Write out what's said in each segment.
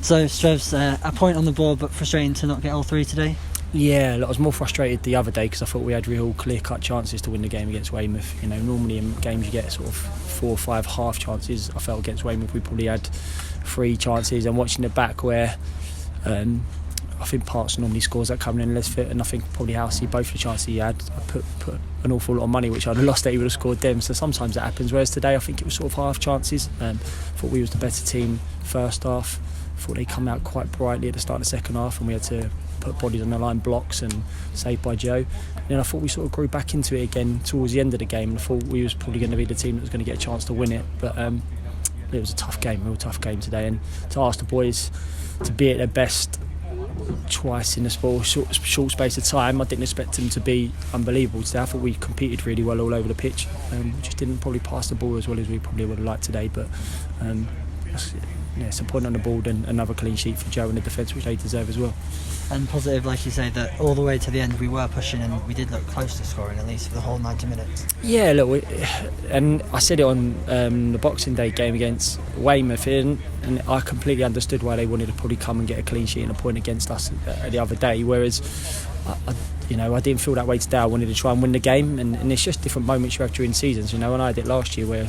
So Strevs, a point on the board, but frustrating to not get all three today. Yeah, look, I was more frustrated the other day because I thought we had real clear-cut chances to win the game against Weymouth. You know, normally in games you get sort of 4 or 5 half chances. I felt against Weymouth we probably had 3 chances, and watching it back where I think Parks normally scores that coming in less fit, and I think probably Housey, both the chances he had, I put an awful lot of money which I'd have lost that he would have scored them. So sometimes that happens, whereas today I think it was sort of half chances. Thought we was the better team first half. Thought they come out quite brightly at the start of the second half, and we had to put bodies on the line, blocks, and saved by Joe. And then I thought we sort of grew back into it again towards the end of the game, and I thought we was probably going to be the team that was going to get a chance to win it. But it was a tough game, real tough game today, and to ask the boys to be at their best twice in a short space of time, I didn't expect them to be unbelievable today. I thought we competed really well all over the pitch. Just didn't probably pass the ball as well as we probably would have liked today, but it's a point on the board and another clean sheet for Joe in the defence, which they deserve as well. And positive, like you say, that all the way to the end we were pushing and we did look close to scoring at least for the whole 90 minutes. Yeah, look, and I said it on the Boxing Day game against Weymouth, and I completely understood why they wanted to probably come and get a clean sheet and a point against us the other day, whereas I didn't feel that way today. I wanted to try and win the game, and it's just different moments you have during seasons, and I had it last year where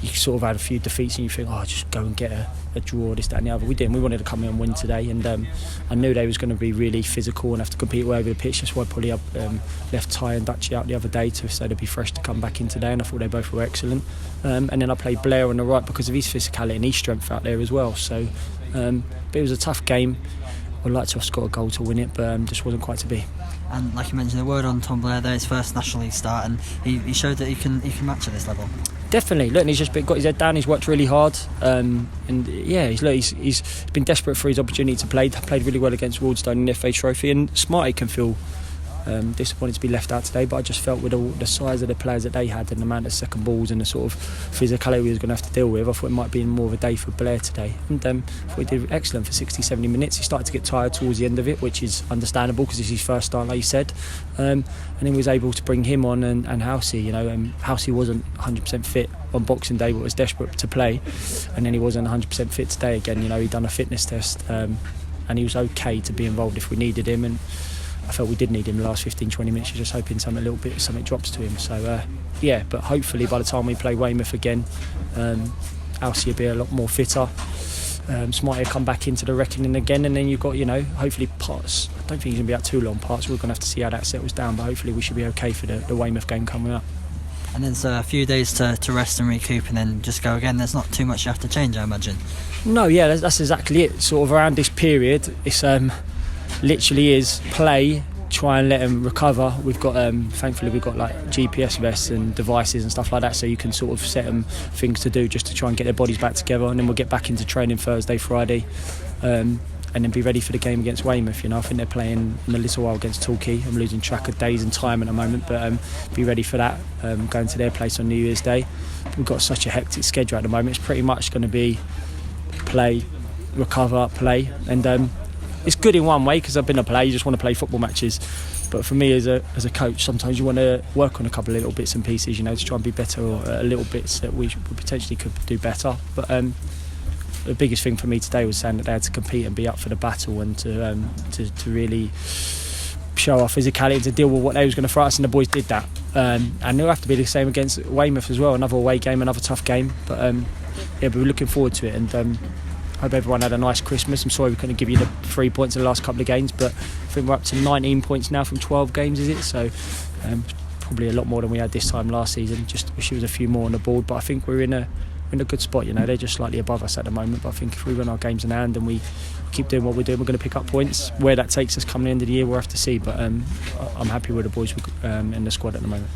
you sort of had a few defeats and you think, just go and get a draw, this, that and the other. We didn't. We wanted to come in and win today, and I knew they was going to be really physical and have to compete all over the pitch. That's why I probably left Ty and Dutchy out the other day so they'd be fresh to come back in today, and I thought they both were excellent. And then I played Blair on the right because of his physicality and his strength out there as well. So but it was a tough game. I'd like to have scored a goal to win it, but just wasn't quite to be. And like you mentioned, the word on Tom Blair there, his first National League start, and he showed that he can match at this level. Definitely. Look, he's just got his head down. He's worked really hard, and he's been desperate for his opportunity to play. Played really well against Wardstone in the FA Trophy, and Smarty can feel disappointed to be left out today, but I just felt with all the size of the players that they had and the amount of second balls and the sort of physicality we was going to have to deal with, I thought it might be more of a day for Blair today. And I thought he did excellent for 60-70 minutes. He started to get tired towards the end of it, which is understandable because it's his first start, like you said, and then he was able to bring him on and Housey. Housey wasn't 100% fit on Boxing Day but was desperate to play, and then he wasn't 100% fit today again. He'd done a fitness test, and he was okay to be involved if we needed him, and I felt we did need him the last 15-20 minutes. You're just hoping something drops to him. So but hopefully by the time we play Weymouth again, Housey will be a lot more fitter. Smarty will come back into the reckoning again, and then you've got hopefully Parts. I don't think he's going to be out too long. Parts, we're going to have to see how that settles down, but hopefully we should be okay for the Weymouth game coming up. And then so a few days to rest and recoup, and then just go again. There's not too much you have to change, I imagine. No, yeah, that's exactly it. Sort of around this period, it's literally is play, try and let them recover. We've got thankfully we've got like GPS vests and devices and stuff like that, so you can sort of set them things to do just to try and get their bodies back together, and then we'll get back into training Thursday, Friday, and then be ready for the game against Weymouth. I think they're playing in a little while against Torquay. I'm losing track of days and time at the moment, but be ready for that, going to their place on New Year's Day. We've got such a hectic schedule at the moment. It's pretty much going to be play, recover, play, and it's good in one way because I've been a player. You just want to play football matches, but for me as a coach, sometimes you want to work on a couple of little bits and pieces, to try and be better, or little bits that we potentially could do better. But the biggest thing for me today was saying that they had to compete and be up for the battle, and to really show our physicality and to deal with what they was going to throw at us, and the boys did that. And it'll have to be the same against Weymouth as well. Another away game, another tough game, but we're looking forward to it, and I hope everyone had a nice Christmas. I'm sorry we couldn't give you the 3 points in the last couple of games, but I think we're up to 19 points now from 12 games, is it? So probably a lot more than we had this time last season. Just wish there was a few more on the board, but I think we're in a good spot. They're just slightly above us at the moment, but I think if we run our games in hand and we keep doing what we're doing, we're going to pick up points. Where that takes us coming the end of the year, we'll have to see, but I'm happy with the boys in the squad at the moment.